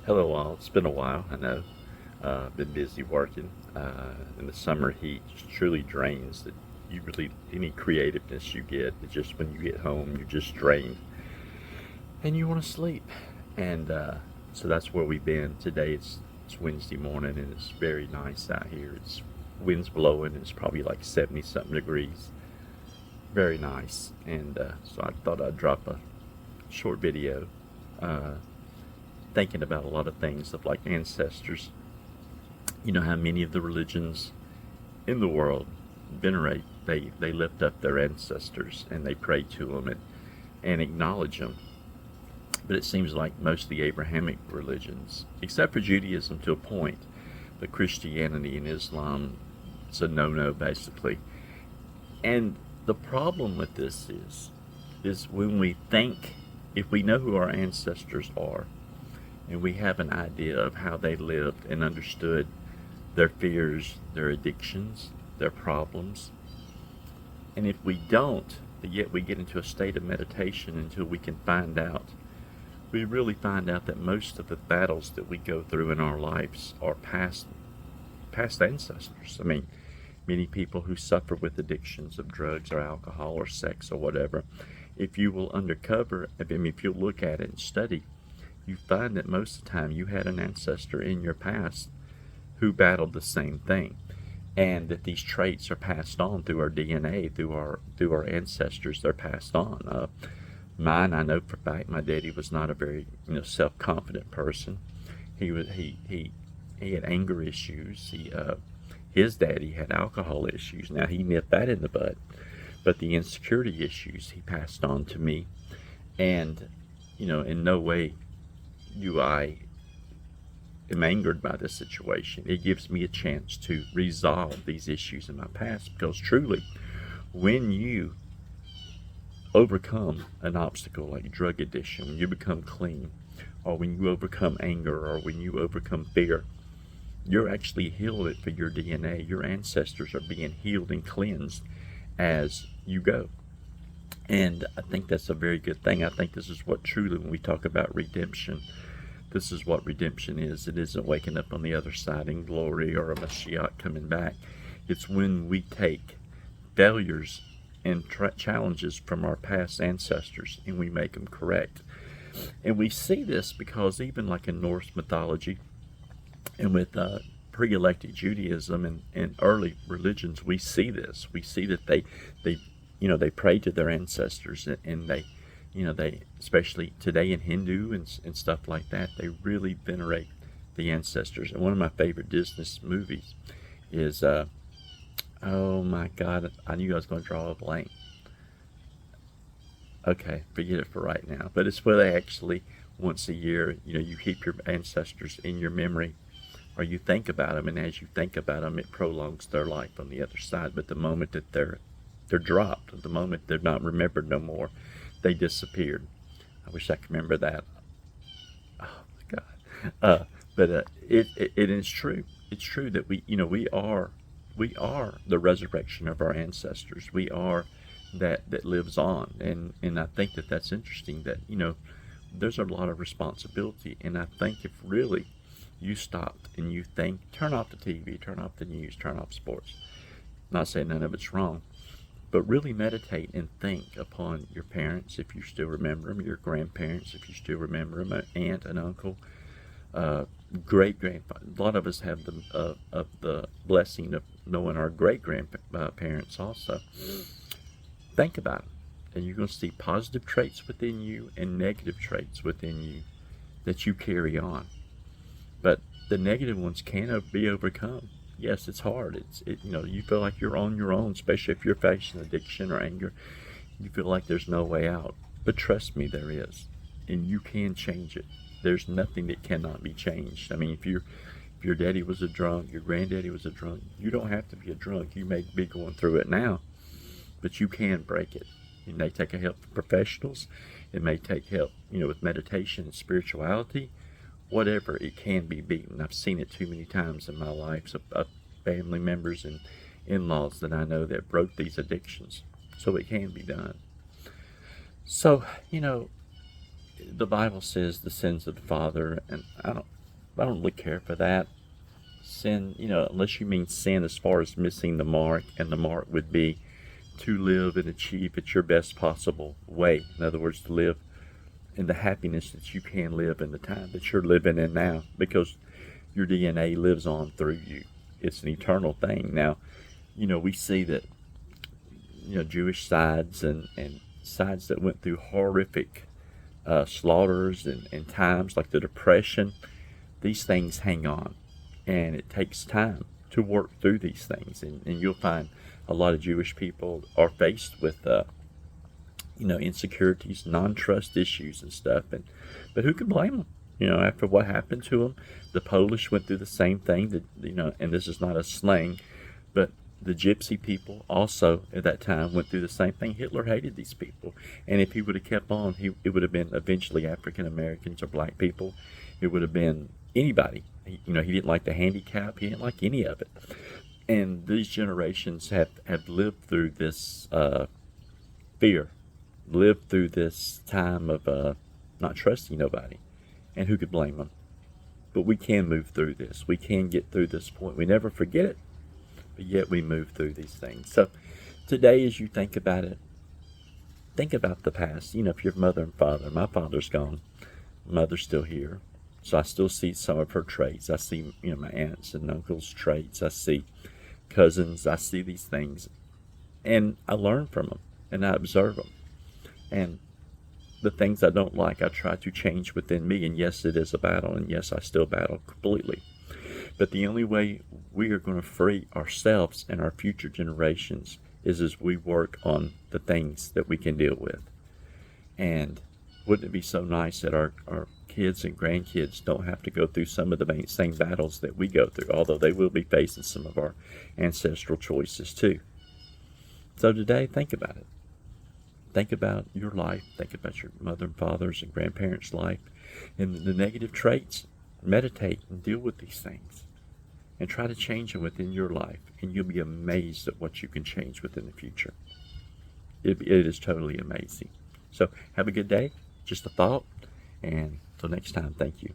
Hello all, it's been a while, I know. Been busy working. In the summer heat just truly drains that you really, any creativeness you get, it's just when you get home, you're just drained and you want to sleep. And so that's where we've been. Today it's Wednesday morning and it's very nice out here. It's winds blowing, it's probably like 70 something degrees. Very nice. And so I thought I'd drop a short video uh, thinking about a lot of things of like ancestors. You know how many of the religions in the world venerate, they lift up their ancestors and they pray to them and acknowledge them. But it seems like most of the Abrahamic religions, except for Judaism to a point, but Christianity and Islam, it's a no-no basically. And the problem with this is when we think, if we know who our ancestors are, and we have an idea of how they lived and understood their fears, their addictions, their problems. And if we don't, but yet we get into a state of meditation until we can find out, we really find out that most of the battles that we go through in our lives are past ancestors. I mean, many people who suffer with addictions of drugs or alcohol or sex or whatever, if you will undercover, I mean, if you look at it and study, you find that most of the time you had an ancestor in your past who battled the same thing, and that these traits are passed on through our DNA, through our ancestors. They're passed on. Mine, I know for a fact, my daddy was not a very self-confident person. He had anger issues. His daddy had alcohol issues. Now he nipped that in the bud, but the insecurity issues he passed on to me, and in no way do I am angered by this situation. It gives me a chance to resolve these issues in my past, because truly, when you overcome an obstacle like drug addiction, when you become clean, or when you overcome anger, or when you overcome fear, you're actually healed it for your DNA. Your ancestors are being healed and cleansed as you go. And I think that's a very good thing. I think this is what truly, when we talk about redemption, this is what redemption is. It isn't waking up on the other side in glory or a Mashiach coming back. It's when we take failures and challenges from our past ancestors and we make them correct. And we see this because even like in Norse mythology and with pre-elected Judaism and early religions, we see this. We see that they pray to their ancestors, and they, especially today in Hindu and stuff like that, they really venerate the ancestors. And one of my favorite Disney movies is, oh my God, I knew I was going to draw a blank. Okay, forget it for right now. But it's where they actually, once a year, you keep your ancestors in your memory, or you think about them, and as you think about them, it prolongs their life on the other side. But the moment that they're dropped, the moment they're not remembered no more, they disappeared. I wish I could remember that. Oh my God! But it is true. It's true that we are the resurrection of our ancestors. We are that lives on, and I think that that's interesting. That there's a lot of responsibility, and I think if really you stopped and you think, turn off the TV, turn off the news, turn off sports. Not saying none of it's wrong, but really meditate and think upon your parents, if you still remember them, your grandparents, if you still remember them, an aunt, an uncle, great grandfather. A lot of us have the blessing of knowing our great grandparents also. Think about them, and you're going to see positive traits within you and negative traits within you that you carry on. But the negative ones can be overcome. Yes, it's hard. You feel like you're on your own, especially if you're facing addiction or anger. You feel like there's no way out. But trust me, there is. And you can change it. There's nothing that cannot be changed. I mean, if your daddy was a drunk, your granddaddy was a drunk, you don't have to be a drunk. You may be going through it now, but you can break it. It may take help from professionals. It may take help, with meditation and spirituality. Whatever, it can be beaten. I've seen it too many times in my life. So, family members and in-laws that I know that broke these addictions. So it can be done. So, the Bible says the sins of the father, and I don't really care for that. Sin, unless you mean sin as far as missing the mark, and the mark would be to live and achieve at your best possible way. In other words, to live in the happiness that you can live in the time that you're living in now, because your DNA lives on through you. It's an eternal thing. Now, we see that, Jewish sides and sides that went through horrific slaughters and times like the Depression, these things hang on. And it takes time to work through these things. And you'll find a lot of Jewish people are faced with, insecurities, non-trust issues and stuff. But who can blame them? After what happened to them, the Polish went through the same thing. And this is not a slang, but the Gypsy people also at that time went through the same thing. Hitler hated these people, and if he would have kept on, it would have been eventually African Americans or black people. It would have been anybody. He didn't like the handicap. He didn't like any of it. And these generations have lived through this fear, lived through this time of not trusting nobody. And who could blame them? But we can move through this. We can get through this point. We never forget it, but yet we move through these things. So today, as you think about it, think about the past. If your mother and father, my father's gone, mother's still here. So I still see some of her traits. I see, my aunts and uncles' traits. I see cousins. I see these things. And I learn from them, and I observe them. And the things I don't like, I try to change within me. And yes, it is a battle. And yes, I still battle completely. But the only way we are going to free ourselves and our future generations is as we work on the things that we can deal with. And wouldn't it be so nice that our kids and grandkids don't have to go through some of the same battles that we go through, although they will be facing some of our ancestral choices too. So today, think about it. Think about your life. Think about your mother and father's and grandparents' life. And the negative traits, meditate and deal with these things. And try to change them within your life. And you'll be amazed at what you can change within the future. It is totally amazing. So have a good day. Just a thought. And until next time, thank you.